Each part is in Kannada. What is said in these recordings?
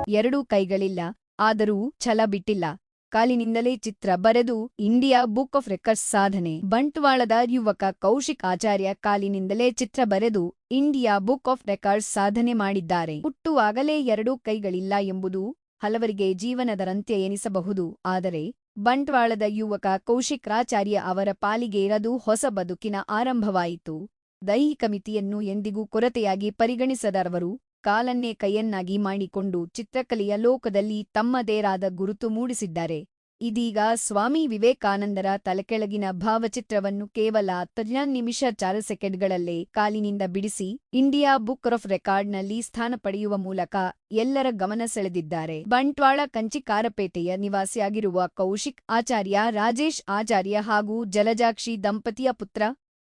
ಎರಡೂ ಕೈಗಳಿಲ್ಲ, ಆದರೂ ಛಲ ಬಿಟ್ಟಿಲ್ಲ. ಕಾಲಿನಿಂದಲೇ ಚಿತ್ರ ಬರೆದು ಇಂಡಿಯಾ ಬುಕ್ ಆಫ್ ರೆಕಾರ್ಡ್ಸ್ ಸಾಧನೆ. ಬಂಟ್ವಾಳದ ಯುವಕ ಕೌಶಿಕ್ ಆಚಾರ್ಯ ಕಾಲಿನಿಂದಲೇ ಚಿತ್ರ ಬರೆದು ಇಂಡಿಯಾ ಬುಕ್ ಆಫ್ ರೆಕಾರ್ಡ್ಸ್ ಸಾಧನೆ ಮಾಡಿದ್ದಾರೆ. ಹುಟ್ಟುವಾಗಲೇ ಎರಡೂ ಕೈಗಳಿಲ್ಲ ಎಂಬುದು ಹಲವರಿಗೆ ಜೀವನದಂತ್ಯ ಎನಿಸಬಹುದು. ಆದರೆ ಬಂಟ್ವಾಳದ ಯುವಕ ಕೌಶಿಕ್ ಆಚಾರ್ಯ ಅವರ ಪಾಲಿಗೆ ಅದು ಹೊಸ ಬದುಕಿನ ಆರಂಭವಾಯಿತು. ದೈಹಿಕ ಮಿತಿಯನ್ನು ಎಂದಿಗೂ ಕೊರತೆಯಾಗಿ ಪರಿಗಣಿಸದವರು ಕಾಲನ್ನೇ ಕೈಯನ್ನಾಗಿ ಮಾಡಿಕೊಂಡು ಚಿತ್ರಕಲೆಯ ಲೋಕದಲ್ಲಿ ತಮ್ಮದೇರಾದ ಗುರುತು ಮೂಡಿಸಿದ್ದಾರೆ. ಇದೀಗ ಸ್ವಾಮಿ ವಿವೇಕಾನಂದರ ತಲೆಕೆಳಗಿನ ಭಾವಚಿತ್ರವನ್ನು ಕೇವಲ 13 ನಿಮಿಷ 4 ಸೆಕೆಂಡ್‌ಗಳಲ್ಲೇ ಕಾಲಿನಿಂದ ಬಿಡಿಸಿ ಇಂಡಿಯಾ ಬುಕ್ ಆಫ್ ರೆಕಾರ್ಡ್‌ನಲ್ಲಿ ಸ್ಥಾನ ಪಡೆಯುವ ಮೂಲಕ ಎಲ್ಲರ ಗಮನ ಸೆಳೆದಿದ್ದಾರೆ. ಬಂಟ್ವಾಳ ಕಂಚಿಕಾರಪೇಟೆಯ ನಿವಾಸಿಯಾಗಿರುವ ಕೌಶಿಕ್ ಆಚಾರ್ಯ ರಾಜೇಶ್ ಆಚಾರ್ಯ ಹಾಗೂ ಜಲಜಾಕ್ಷಿ ದಂಪತಿಯ ಪುತ್ರ.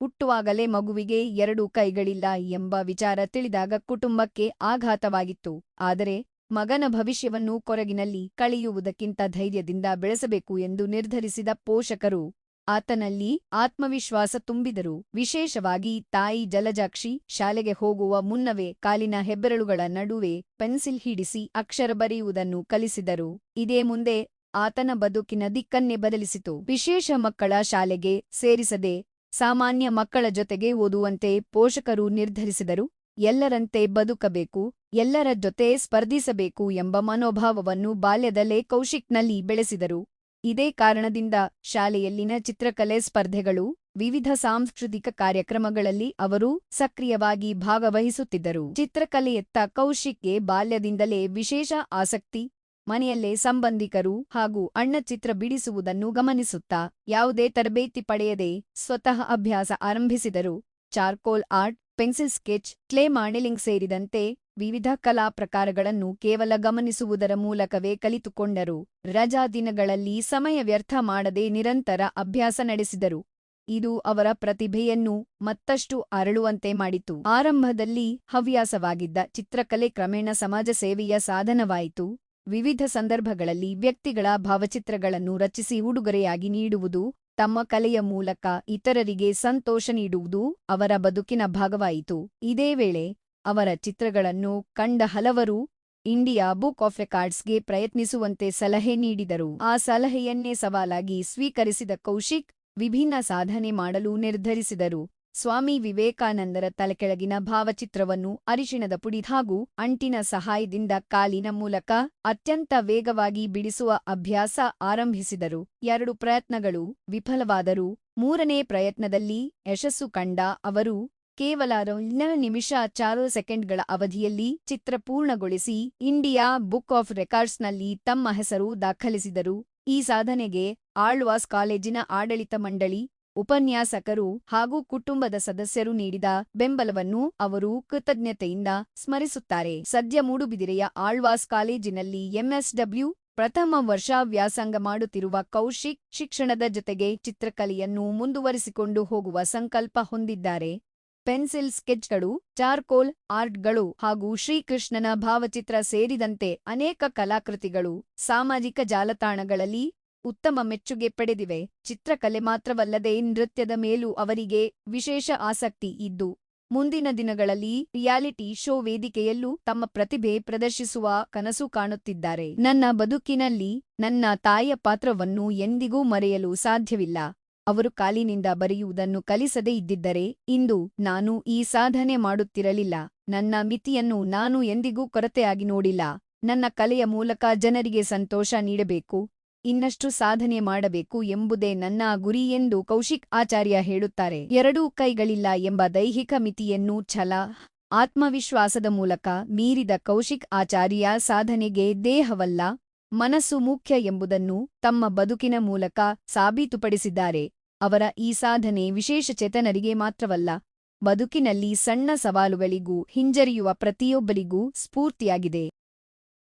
ಹುಟ್ಟುವಾಗಲೇ ಮಗುವಿಗೆ ಎರಡೂ ಕೈಗಳಿಲ್ಲ ಎಂಬ ವಿಚಾರ ತಿಳಿದಾಗ ಕುಟುಂಬಕ್ಕೆ ಆಘಾತವಾಗಿತ್ತು. ಆದರೆ ಮಗನ ಭವಿಷ್ಯವನ್ನು ಕೊರಗಿನಲ್ಲಿ ಕಳೆಯುವುದಕ್ಕಿಂತ ಧೈರ್ಯದಿಂದ ಬೆಳೆಸಬೇಕು ಎಂದು ನಿರ್ಧರಿಸಿದ ಪೋಷಕರು ಆತನಲ್ಲಿ ಆತ್ಮವಿಶ್ವಾಸ ತುಂಬಿದರು. ವಿಶೇಷವಾಗಿ ತಾಯಿ ಜಲಜಾಕ್ಷಿ ಶಾಲೆಗೆ ಹೋಗುವ ಮುನ್ನವೇ ಕಾಲಿನ ಹೆಬ್ಬೆರಳುಗಳ ನಡುವೆ ಪೆನ್ಸಿಲ್ ಹಿಡಿಸಿ ಅಕ್ಷರ ಬರೆಯುವುದನ್ನು ಕಲಿಸಿದರು. ಇದೇ ಮುಂದೆ ಆತನ ಬದುಕಿನ ದಿಕ್ಕನ್ನೇ ಬದಲಿಸಿತು. ವಿಶೇಷ ಮಕ್ಕಳ ಶಾಲೆಗೆ ಸೇರಿಸದೆ ಸಾಮಾನ್ಯ ಮಕ್ಕಳ ಜೊತೆಗೆ ಓದುವಂತೆ ಪೋಷಕರು ನಿರ್ಧರಿಸಿದರು. ಎಲ್ಲರಂತೆ ಬದುಕಬೇಕು, ಎಲ್ಲರ ಜೊತೆ ಸ್ಪರ್ಧಿಸಬೇಕು ಎಂಬ ಮನೋಭಾವವನ್ನು ಬಾಲ್ಯದಲ್ಲೇ ಕೌಶಿಕ್‌ನಲ್ಲಿ ಬೆಳೆಸಿದರು. ಇದೇ ಕಾರಣದಿಂದ ಶಾಲೆಯಲ್ಲಿನ ಚಿತ್ರಕಲೆ ಸ್ಪರ್ಧೆಗಳು, ವಿವಿಧ ಸಾಂಸ್ಕೃತಿಕ ಕಾರ್ಯಕ್ರಮಗಳಲ್ಲಿ ಅವರು ಸಕ್ರಿಯವಾಗಿ ಭಾಗವಹಿಸುತ್ತಿದ್ದರು. ಚಿತ್ರಕಲೆಯತ್ತ ಕೌಶಿಕ್‌ಗೆ ಬಾಲ್ಯದಿಂದಲೇ ವಿಶೇಷ ಆಸಕ್ತಿ. ಮನೆಯಲ್ಲೇ ಸಂಬಂಧಿಕರು ಹಾಗೂ ಅಣ್ಣ ಚಿತ್ರ ಬಿಡಿಸುವುದನ್ನು ಗಮನಿಸುತ್ತಾ ಯಾವುದೇ ತರಬೇತಿ ಪಡೆಯದೆ ಸ್ವತಃ ಅಭ್ಯಾಸ ಆರಂಭಿಸಿದರು. Charcoal art, pencil sketch, clay modelling ಸೇರಿದಂತೆ ವಿವಿಧ ಕಲಾ ಪ್ರಕಾರಗಳನ್ನು ಕೇವಲ ಗಮನಿಸುವುದರ ಮೂಲಕವೇ ಕಲಿತುಕೊಂಡರು. ರಜಾ ದಿನಗಳಲ್ಲಿ ಸಮಯ ವ್ಯರ್ಥ ಮಾಡದೆ ನಿರಂತರ ಅಭ್ಯಾಸ ನಡೆಸಿದರು. ಇದು ಅವರ ಪ್ರತಿಭೆಯನ್ನು ಮತ್ತಷ್ಟು ಅರಳುವಂತೆ ಮಾಡಿತು. ಆರಂಭದಲ್ಲಿ ಹವ್ಯಾಸವಾಗಿದ್ದ ಚಿತ್ರಕಲೆ ಕ್ರಮೇಣ ಸಮಾಜ ಸೇವೆಯ ಸಾಧನವಾಯಿತು. ವಿವಿಧ ಸಂದರ್ಭಗಳಲ್ಲಿ ವ್ಯಕ್ತಿಗಳ ಭಾವಚಿತ್ರಗಳನ್ನು ರಚಿಸಿ ಉಡುಗೊರೆಯಾಗಿ ನೀಡುವುದು, ತಮ್ಮ ಕಲೆಯ ಮೂಲಕ ಇತರರಿಗೆ ಸಂತೋಷ ನೀಡುವುದು ಅವರ ಬದುಕಿನ ಭಾಗವಾಯಿತು. ಇದೇ ವೇಳೆ ಅವರ ಚಿತ್ರಗಳನ್ನು ಕಂಡ ಹಲವರು ಇಂಡಿಯಾ ಬುಕ್ ಆಫ್ ರೆಕಾರ್ಡ್ಸ್‌ಗೆ ಪ್ರಯತ್ನಿಸುವಂತೆ ಸಲಹೆ ನೀಡಿದರು. ಆ ಸಲಹೆಯನ್ನೇ ಸವಾಲಾಗಿ ಸ್ವೀಕರಿಸಿದ ಕೌಶಿಕ್ ವಿಭಿನ್ನ ಸಾಧನೆ ಮಾಡಲು ನಿರ್ಧರಿಸಿದರು. ಸ್ವಾಮಿ ವಿವೇಕಾನಂದರ ತಲೆಕೆಳಗಿನ ಭಾವಚಿತ್ರವನ್ನು ಅರಿಶಿಣದ ಪುಡಿ ಹಾಗೂ ಅಂಟಿನ ಸಹಾಯದಿಂದ ಕಾಲಿನ ಮೂಲಕ ಅತ್ಯಂತ ವೇಗವಾಗಿ ಬಿಡಿಸುವ ಅಭ್ಯಾಸ ಆರಂಭಿಸಿದರು. 2 ಪ್ರಯತ್ನಗಳು ವಿಫಲವಾದರೂ 3ನೇ ಪ್ರಯತ್ನದಲ್ಲಿ ಯಶಸ್ಸು ಕಂಡ ಅವರು ಕೇವಲ 12 ನಿಮಿಷ 4 ಸೆಕೆಂಡ್‌ಗಳ ಅವಧಿಯಲ್ಲಿ ಚಿತ್ರ ಪೂರ್ಣಗೊಳಿಸಿ ಇಂಡಿಯಾ ಬುಕ್ ಆಫ್ ರೆಕಾರ್ಡ್ಸ್‌ನಲ್ಲಿ ತಮ್ಮ ಹೆಸರು ದಾಖಲಿಸಿದರು. ಈ ಸಾಧನೆಗೆ ಆಳ್ವಾಸ್ ಕಾಲೇಜಿನ ಆಡಳಿತ ಮಂಡಳಿ, ಉಪನ್ಯಾಸಕರು ಹಾಗೂ ಕುಟುಂಬದ ಸದಸ್ಯರು ನೀಡಿದ ಬೆಂಬಲವನ್ನು ಅವರು ಕೃತಜ್ಞತೆಯಿಂದ ಸ್ಮರಿಸುತ್ತಾರೆ. ಸದ್ಯ ಮೂಡುಬಿದಿರೆಯ ಆಳ್ವಾಸ್ ಕಾಲೇಜಿನಲ್ಲಿ ಎಂಎಸ್‌ಡಬ್ಲ್ಯೂ ಪ್ರಥಮ ವರ್ಷ ವ್ಯಾಸಂಗ ಮಾಡುತ್ತಿರುವ ಕೌಶಿಕ್ ಶಿಕ್ಷಣದ ಜೊತೆಗೆ ಚಿತ್ರಕಲೆಯನ್ನು ಮುಂದುವರಿಸಿಕೊಂಡು ಹೋಗುವ ಸಂಕಲ್ಪ ಹೊಂದಿದ್ದಾರೆ. ಪೆನ್ಸಿಲ್ ಸ್ಕೆಚ್‌ಗಳು, ಚಾರ್ಕೋಲ್ ಆರ್ಟ್‌ಗಳು ಹಾಗೂ ಶ್ರೀಕೃಷ್ಣನ ಭಾವಚಿತ್ರ ಸೇರಿದಂತೆ ಅನೇಕ ಕಲಾಕೃತಿಗಳು ಸಾಮಾಜಿಕ ಜಾಲತಾಣಗಳಲ್ಲಿ ಉತ್ತಮ ಮೆಚ್ಚುಗೆ ಪಡೆದಿವೆ. ಚಿತ್ರಕಲೆ ಮಾತ್ರವಲ್ಲದೆ ನೃತ್ಯದ ಮೇಲೂ ಅವರಿಗೆ ವಿಶೇಷ ಆಸಕ್ತಿ ಇದ್ದು, ಮುಂದಿನ ದಿನಗಳಲ್ಲಿ ರಿಯಾಲಿಟಿ ಶೋ ವೇದಿಕೆಯಲ್ಲೂ ತಮ್ಮ ಪ್ರತಿಭೆ ಪ್ರದರ್ಶಿಸುವ ಕನಸು ಕಾಣುತ್ತಿದ್ದಾರೆ. ನನ್ನ ಬದುಕಿನಲ್ಲಿ ನನ್ನ ತಾಯಿಯ ಪಾತ್ರವನ್ನು ಎಂದಿಗೂ ಮರೆಯಲು ಸಾಧ್ಯವಿಲ್ಲ. ಅವರು ಕಾಲಿನಿಂದ ಬರೆಯುವುದನ್ನು ಕಲಿಸದೇ ಇದ್ದಿದ್ದರೆ ಇಂದು ನಾನು ಈ ಸಾಧನೆ ಮಾಡುತ್ತಿರಲಿಲ್ಲ. ನನ್ನ ಮಿತಿಯನ್ನು ನಾನು ಎಂದಿಗೂ ಕೊರತೆಯಾಗಿ ನೋಡಿಲ್ಲ. ನನ್ನ ಕಲೆಯ ಮೂಲಕ ಜನರಿಗೆ ಸಂತೋಷ ನೀಡಬೇಕು, ಇನ್ನಷ್ಟು ಸಾಧನೆ ಮಾಡಬೇಕು ಎಂಬುದೇ ನನ್ನ ಗುರಿ ಎಂದು ಕೌಶಿಕ್ ಆಚಾರ್ಯ ಹೇಳುತ್ತಾರೆ. ಎರಡೂ ಕೈಗಳಿಲ್ಲ ಎಂಬ ದೈಹಿಕ ಮಿತಿಯನ್ನು ಛಲ, ಆತ್ಮವಿಶ್ವಾಸದ ಮೂಲಕ ಮೀರಿದ ಕೌಶಿಕ್ ಆಚಾರ್ಯ ಸಾಧನೆಗೆ ದೇಹವಲ್ಲ, ಮನಸ್ಸು ಮುಖ್ಯ ಎಂಬುದನ್ನು ತಮ್ಮ ಬದುಕಿನ ಮೂಲಕ ಸಾಬೀತುಪಡಿಸಿದ್ದಾರೆ. ಅವರ ಈ ಸಾಧನೆ ವಿಶೇಷಚೇತನರಿಗೆ ಮಾತ್ರವಲ್ಲ, ಬದುಕಿನಲ್ಲಿ ಸಣ್ಣ ಸವಾಲುಗಳಿಗೂ ಹಿಂಜರಿಯುವ ಪ್ರತಿಯೊಬ್ಬರಿಗೂ ಸ್ಫೂರ್ತಿಯಾಗಿದೆ.